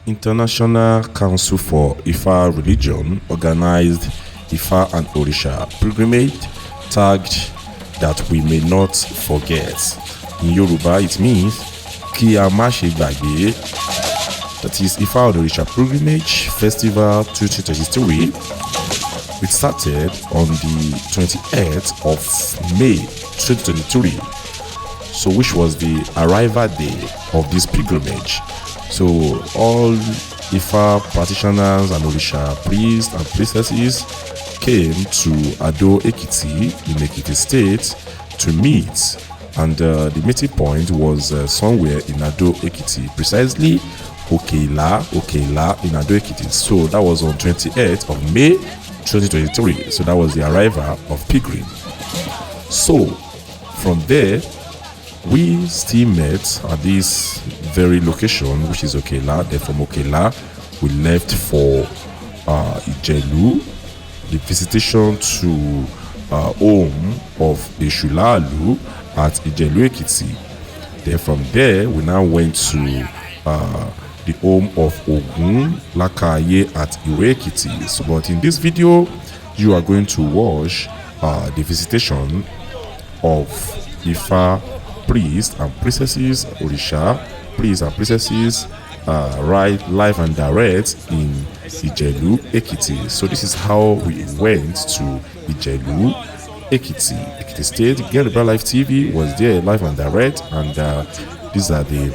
International Council for Ifa Religion organized Ifa and Orisha pilgrimage tagged that we may not forget. In Yoruba, it means Ki a má ṣe gbàgbé. That is Ifa and Orisha pilgrimage festival 2023. It started on the 28th of May 2023. So which was the arrival day of this pilgrimage. So all Ifa practitioners and Orisha priests and priestesses came to Ijelu-Ekiti in Ekiti State to meet, and the meeting point was somewhere in Ijelu-Ekiti, precisely Okela in Ijelu-Ekiti. So that was on 28th of May 2023. So that was the arrival of pilgrim. So from there, we still met at this very location, which is Okela. Then from Okela, we left for Ijelu, the visitation to home of Esu Laalu at Ijelu-Ekiti. Then from there, we now went to the home of Ogun Lakaye at Ijelu-Ekiti. So, but in this video, you are going to watch the visitation of Ifa priests and priestesses, Orisha priests and priestesses, right live and direct in Ijelu-Ekiti. So this is how we went to Ijelu-Ekiti. Ekiti State, Yoruba Live TV was there live and direct, and these are the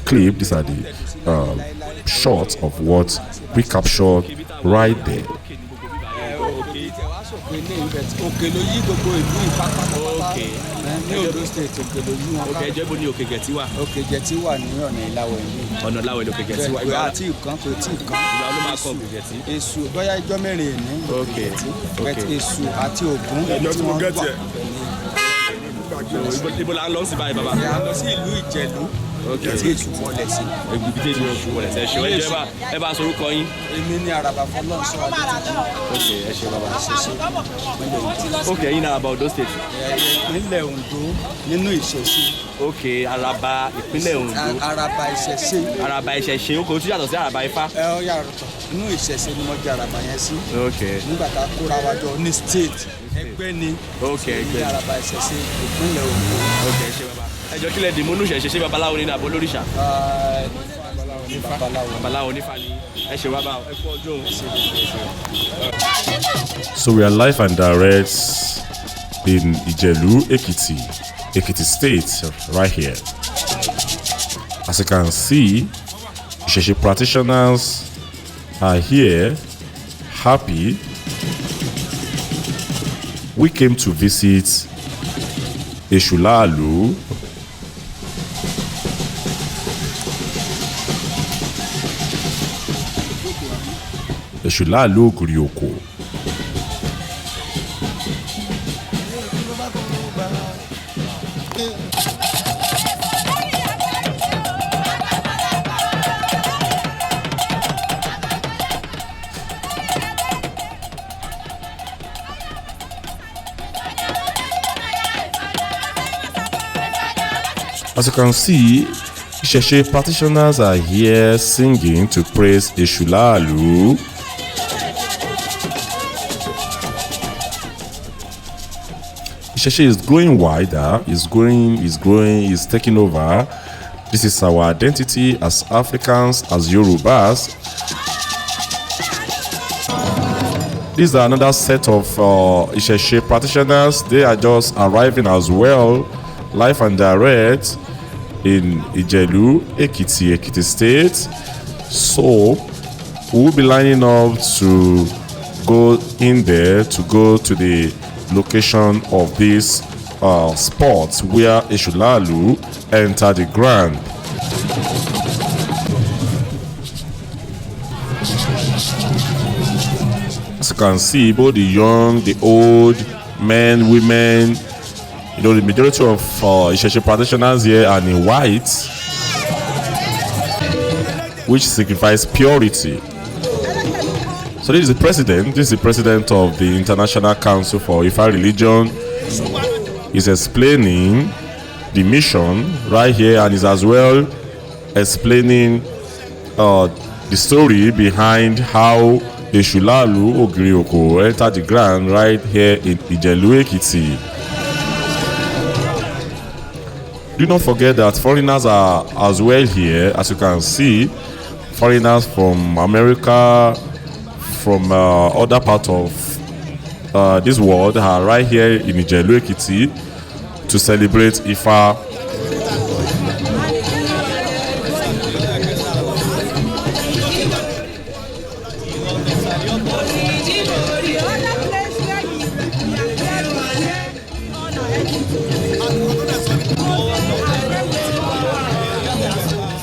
these are the shots of what we captured right there. Ní Ondo State Ijelu wọn. Okay, jẹ́ bó ní òkè gẹ̀tì wà. Òkè gẹ̀tì wà ní ọ̀nà Ìlàwọ̀ ìlú. Ọ̀nà Ìlàwọ̀ ìlú òkè gẹ̀tì wà. Ìgbà tí ìkan kò tí ì kan. Ìgbà ló máa kọ òkè gẹ̀tì. Èṣù bóyá ijọ́ mẹ́rin ní òkè gẹ̀tì. Èṣù àti Ògún tí wọ́n wà. Ibo la ń lọ sí báyìí bàbá. A lọ sí ìlú Ìjẹ̀lú. Tí Èṣù wọlé sí. Ibi tí Èṣù wọlé sí. Ẹ bá sorúkọ yín. Èmi ní Araba Fọlọ́nsọ Adétúnjì. Okay, ẹ ṣé bàbá. Okay, yín náà about Ondo State. Ìpínlẹ̀ Ondo nínú Ìṣẹ̀ṣe. Okay, Araba ìpínlẹ̀ Ondo. Araba Ìṣẹ̀ṣe. Araba Ìṣẹ̀ṣe, ó kò tún yàtọ̀ sí Araba Ifá. Ó yàtọ̀. Inú Ìṣẹ̀ṣe ni mo jẹ́ Araba yẹn sí. Okay. Nígbà tá a kóra wa jọ ní state ẹgbẹ́ ni. Okay, ní Araba Ìṣẹ̀ṣe ìpínlẹ̀ Ondo. Okay, ẹ ṣé bàbá. Ẹ jọ kílẹ̀ dì múnú Ìṣẹ̀ṣe, ṣé babaláwo ni àbí olóríṣà? Babaláwo nífà ni. Ẹ ṣé wá bá ẹ kú ọdún. So we are live and direct in Ijelu-Ekiti, Ekiti State, right here. As you can see, Isese practitioners are here, happy. We came to visit Esu Laalu. Esu Laalu Gurioko. As you can see, Isese practitioners are here singing to praise Esu Laalu. Isese is growing wider, is growing, is taking over. This is our identity as Africans, as Yorubas. These are another set of Isese practitioners. They are just arriving as well, live and direct in Ijelu-Ekiti, Ekiti State. So we will be lining up to go in there, to go to the location of this spot where Esu Laalu entered the ground. As you can see, both the young, the old, men, women, you know, the majority of Isese practitioners here are in white, which signifies purity. So this is the president. This is the president of the International Council for Ifa Religion. He's explaining the mission right here, and is as well explaining the story behind how Esu Laalu Ogirioko entered the ground right here in Ijelu-Ekiti. Do not forget that foreigners are as well here, as you can see. Foreigners from America, from other parts of this world are right here in Ijelu-Ekiti to celebrate Ifa.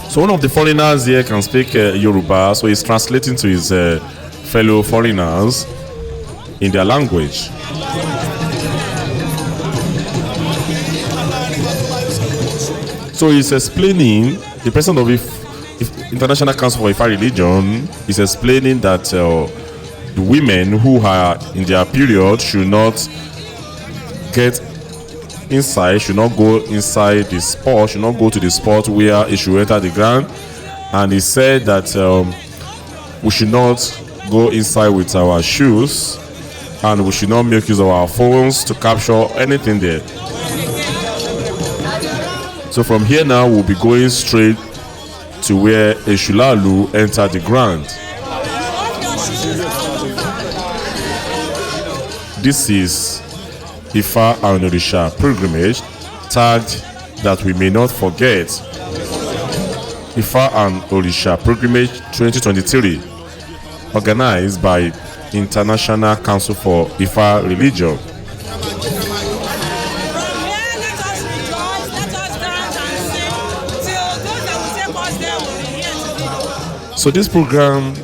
So one of the foreigners here can speak Yoruba, so he's translating to his fellow foreigners in their language. So he's explaining, the president of International Council for Ifa Religion is explaining that the women who are in their period should not get inside, should not go inside the spot, should not go to the spot where it should enter the ground. And he said that we should not go inside with our shoes, and we should not make use of our phones to capture anything there. So from here now, we'll be going straight to where Esu Laalu entered the ground. This is Ifa and Orisha pilgrimage, tagged that we may not forget. Ifa and Orisha pilgrimage 2023, organized by International Council for Ifa Religion. So this program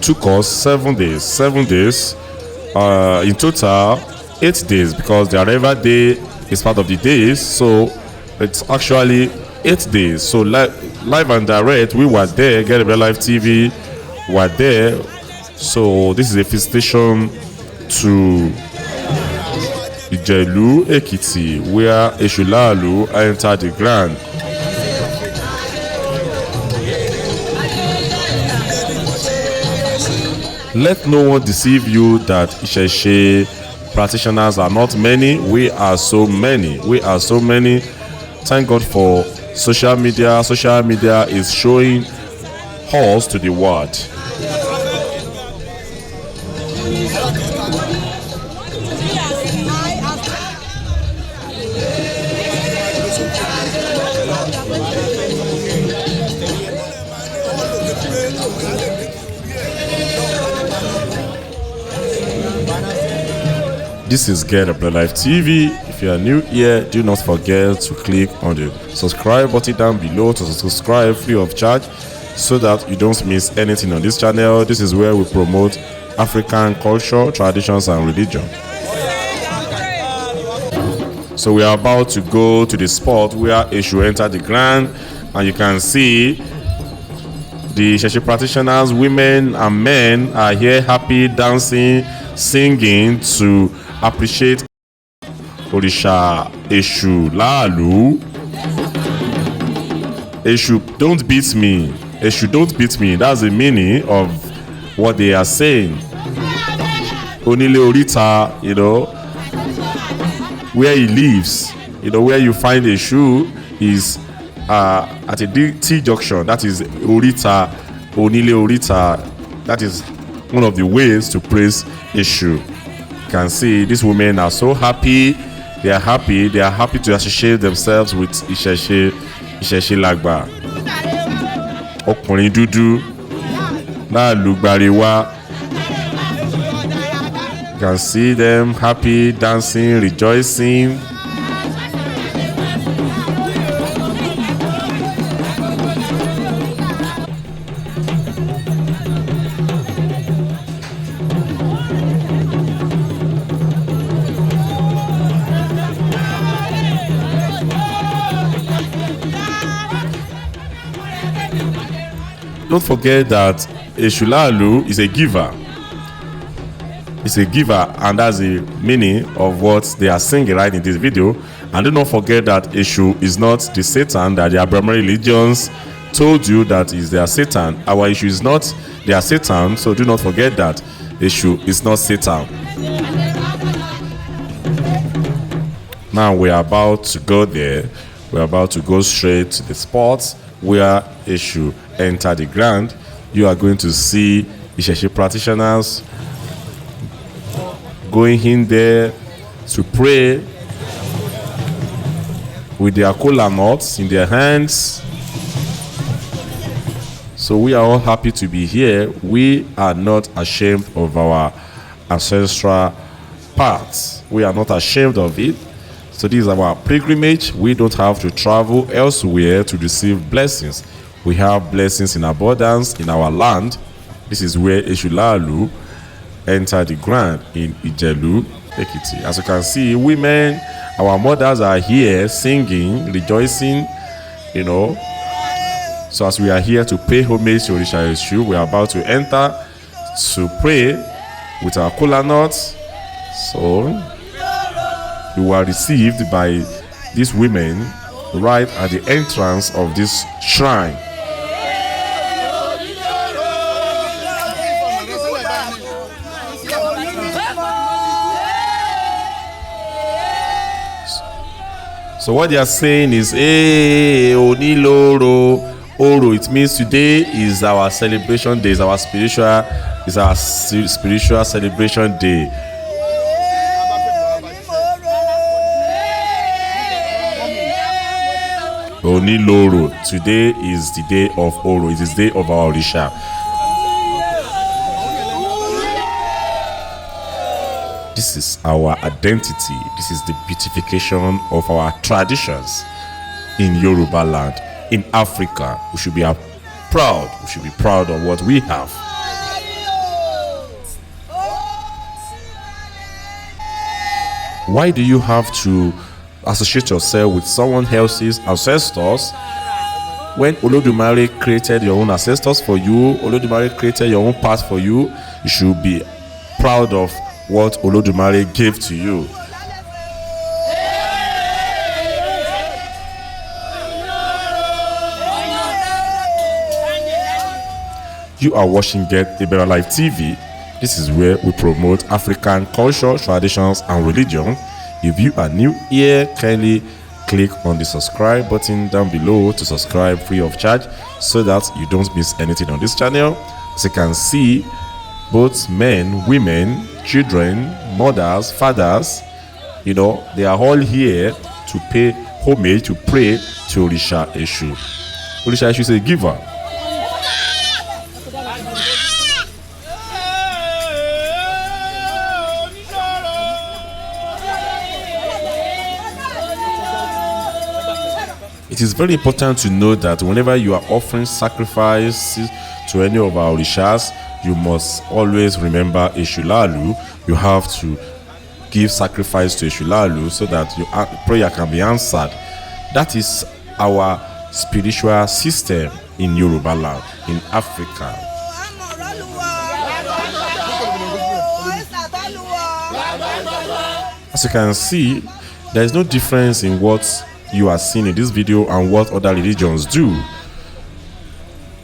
took us 7 days. 7 days, in total 8 days, because the arrival day is part of the days, so it's actually 8 days. So live and direct, we were there. Gbagbe Live TV were there. So this is a visitation to Ijelu-Ekiti, where Esu Laalu entered the ground. Let no one deceive you that Isese practitioners are not many. We are so many. We are so many. Thank God for social media. Social media is showing us to the world. This is Gbagbe Live TV. If you are new here, do not forget to click on the subscribe button down below to subscribe free of charge, so that you don't miss anything on this channel. This is where we promote African culture, traditions, and religion. So we are about to go to the spot where Esu entered the ground, and you can see the Isese practitioners, women and men, are here happy, dancing, singing to appreciate Orisha Esu Laalu. Esu, don't beat me. Esu, don't beat me. That's the meaning of what they are saying. Onile Orita, you know, where he lives, you know, where you find Esu is at a T junction. That is Orita, Onile Orita. That is one of the ways to praise Esu. You can see these women are so happy. They are happy. They are happy to associate themselves with Isese Lagba. Ọkùnrin dúdú Laalu gbariwa. You can see them happy, dancing, rejoicing. Don't forget that Esu Laalu is a giver. It's a giver, and that's the meaning of what they are singing right in this video. And do not forget that Esu is not the Satan that the Abrahamic religions told you that is their Satan. Our issue is not their Satan, so do not forget that issue is not Satan. Now we are about to go there. We're about to go straight to the spot where issue enter the ground. You are going to see Isese practitioners going in there to pray with their kola nuts in their hands. So we are all happy to be here. We are not ashamed of our ancestral paths. We are not ashamed of it. So this is our pilgrimage. We don't have to travel elsewhere to receive blessings. We have blessings in abundance in our land. This is where Esu Laalu entered the ground in Ijelu-Ekiti. As you can see, women, our mothers are here singing, rejoicing, you know. So as we are here to pay homage to Orisha Esu, we are about to enter to pray with our kola nuts. So we were received by these women right at the entrance of this shrine. So what they are saying is, hey, Oniloro, Oro. It means today is our celebration day, is our spiritual celebration day. Oniloro. Today is the day of Oro. It is the day of our Orisha. This is our identity. This is the beautification of our traditions in Yoruba land, in Africa. We should be proud. We should be proud of what we have. Why do you have to associate yourself with someone else's ancestors when Olodumare created your own ancestors for you? Olodumare created your own path for you. You should be proud of what Olodumare gave to you. You are watching Get Ibera Live TV. This is where we promote African culture, traditions, and religion. If you are new here, kindly click on the subscribe button down below to subscribe free of charge so that you don't miss anything on this channel. As you can see, both men, women, children, mothers, fathers, you know, they are all here to pay homage, to pray to Orisha Esu. Orisha Esu is a giver. It is very important to know that whenever you are offering sacrifices to any of our Orishas, you must always remember Esu Laalu. You have to give sacrifice to Esu Laalu so that your prayer can be answered. That is our spiritual system in Yoruba land, in Africa. As you can see, there is no difference in what you are seeing in this video and what other religions do.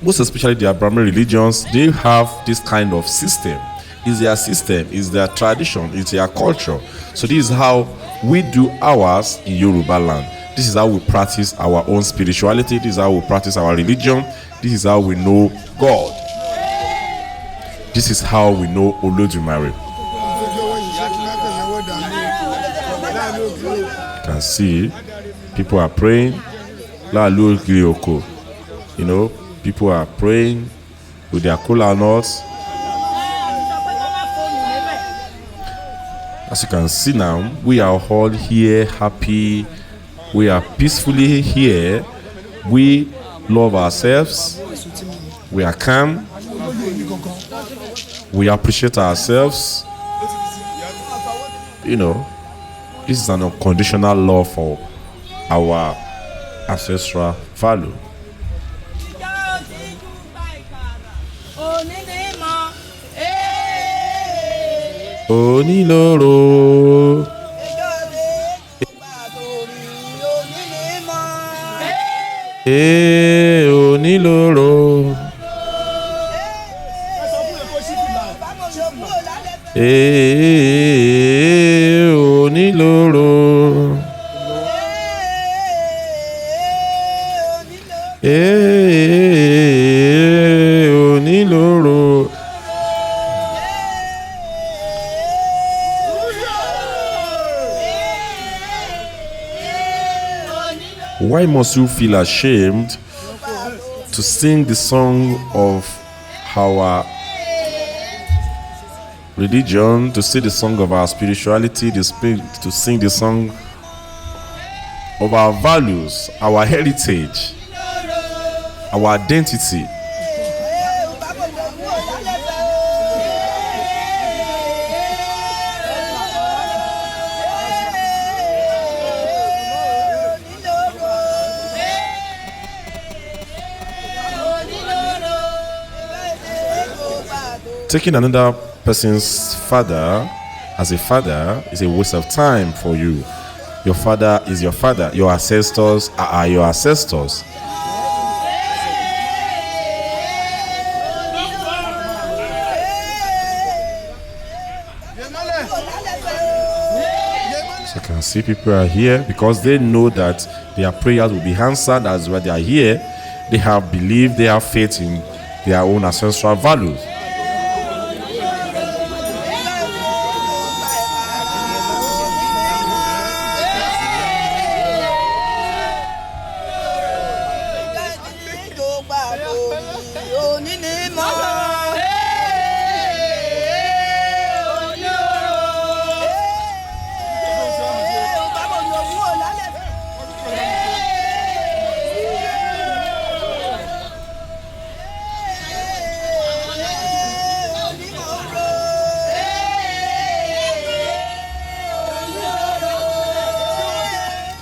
Most especially the Abrahamic religions, they have this kind of system. It's their system, it's their tradition, it's their culture. So this is how we do ours in Yoruba land. This is how we practice our own spirituality. This is how we practice our religion. This is how we know God. This is how we know Olodumare. You can see people are praying. You know, people are praying with their kola nuts. As you can see now, we are all here happy. We are peacefully here. We love ourselves. We are calm. We appreciate ourselves. You know, this is an unconditional love for our ancestral value. Oniloro. Oniloro. onílòrò. Onílòrò. Onílòrò. Why must you feel ashamed to sing the song of our religion, to sing the song of our spirituality, to sing the song of our values, our heritage, our identity? Taking another person's father as a father is a waste of time for you. Your father is your father. Your ancestors are your ancestors. So I can see people are here because they know that their prayers will be answered. That's why they are here. They have belief, they have faith in their own ancestral values.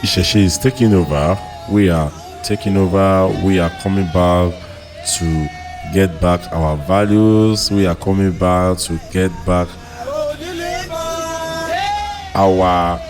Isese is taking over. We are taking over. We are coming back to get back our values. We are coming back to get back our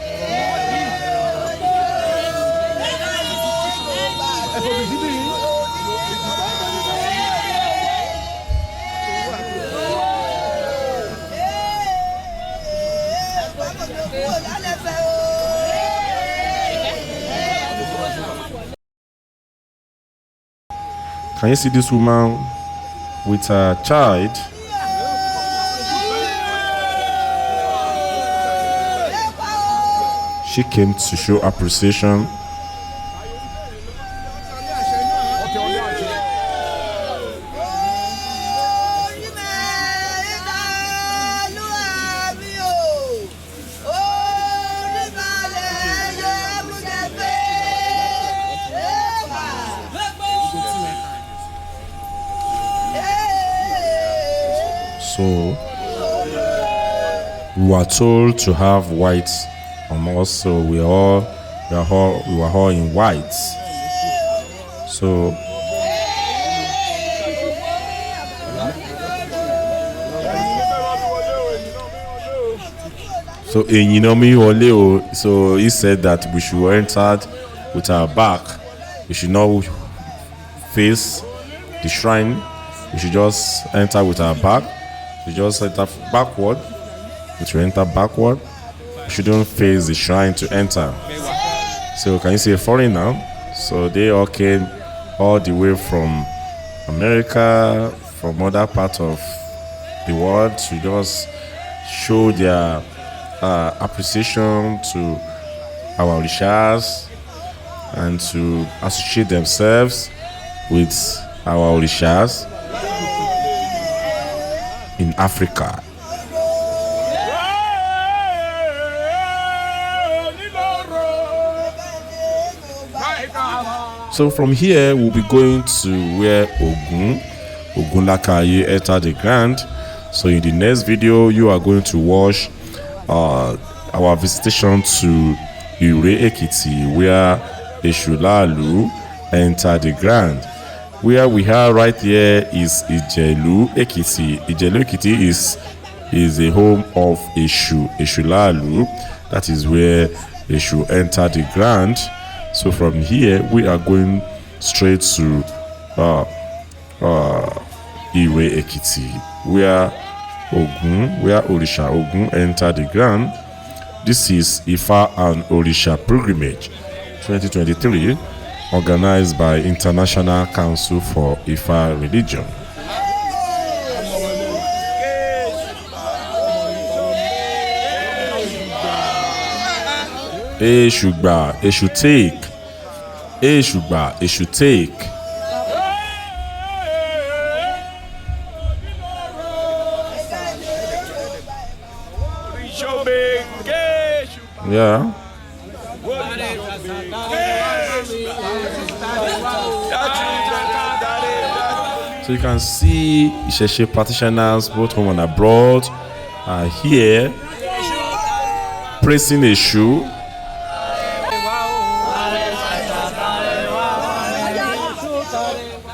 Can you see this woman with her child? She came to show appreciation. So we were told to have white on us, so we were all in white. So so he said that we should enter with our back. We should not face the shrine. We should just enter with our back. We just enter backward. We should enter backward. We shouldn't face the shrine to enter. So can you see a foreigner? So they all came all the way from America, from other parts of the world to just show their appreciation to our Orishas and to associate themselves with our Orishas in Africa. So from here we'll be going to where Ogunlakaye entered the ground. So in the next video you are going to watch our visitation to Ijelu-Ekiti, where Esu Laalu entered the ground. Where we are right here is Ijelu-Ekiti. Ijelu-Ekiti is the home of Esu Laalu. That is where Esu entered the ground. So from here we are going straight to Ijelu-Ekiti, where Orisha Ogun entered the ground. This is Ifa and Orisha Pilgrimage 2023, organized by International Council for Ifa Religion. Esu take. Esu take. Yeah. So you can see Isese practitioners, both home and abroad, are here praising Esu.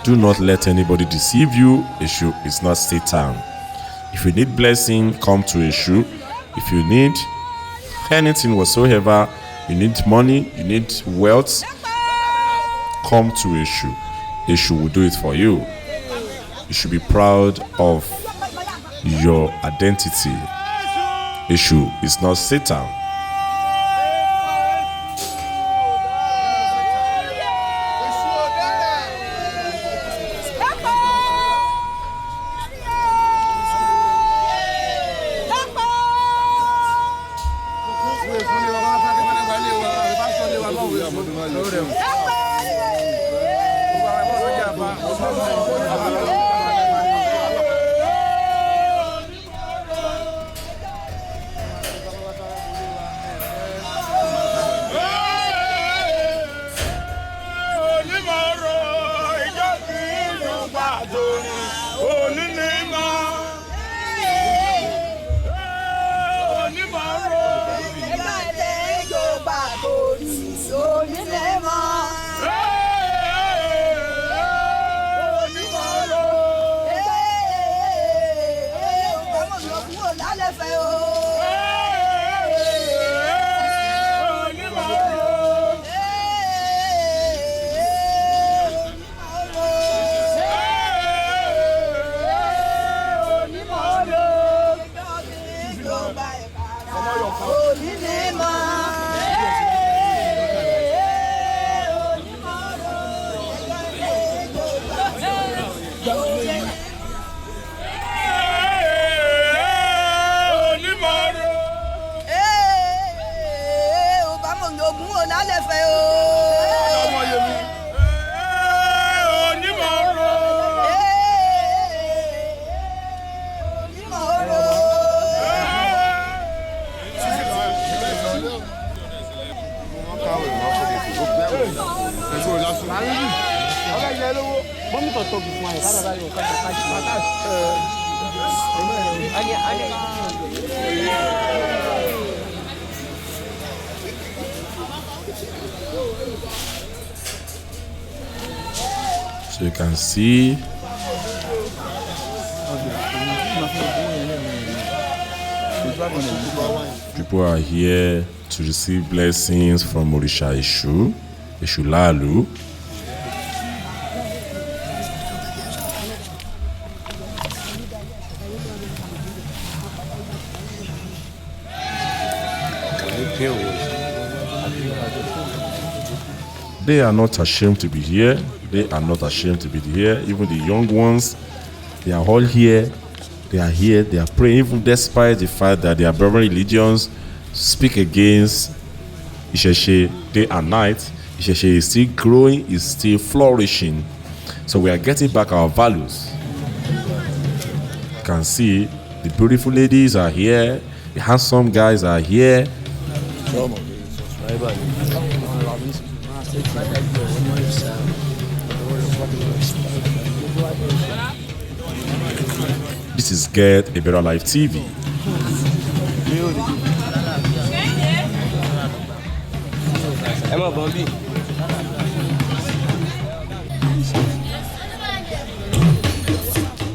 Do not let anybody deceive you. Esu is not Satan. If you need blessing, come to Esu. If you need anything whatsoever, you need money, you need wealth, come to Esu. Esu will do it for you. You should be proud of your identity. Esu is not Satan. So you can see people are here to receive blessings from Orisha Esu Laalu. They are not ashamed to be here. They are not ashamed to be here. Even the young ones, they are all here. They are here. They are praying, even despite the fact that their brother religions speak against Isese day and night. Isese is still growing, is still flourishing. So we are getting back our values. You can see the beautiful ladies are here. The handsome guys are here. This is Get a Better Life TV.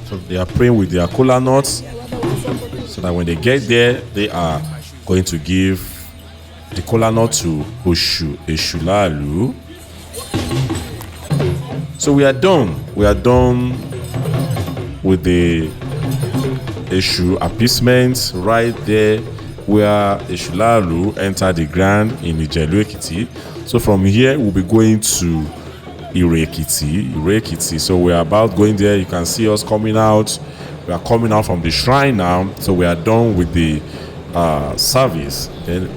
So they are praying with their kola nuts, so that when they get there, they are going to give the kola nut to Esu Laalu. So we are done. We are done with the Esu appeasement right there where Esu Laalu entered the ground in Ijelu-Ekiti. So from here we'll be going to Ijelu-Ekiti. So we are about going there. You can see us coming out. We are coming out from the shrine now. So we are done with the service. Then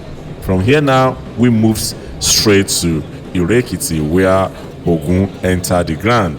from here now we move straight to Ijelu-Ekiti where Ogun entered the ground.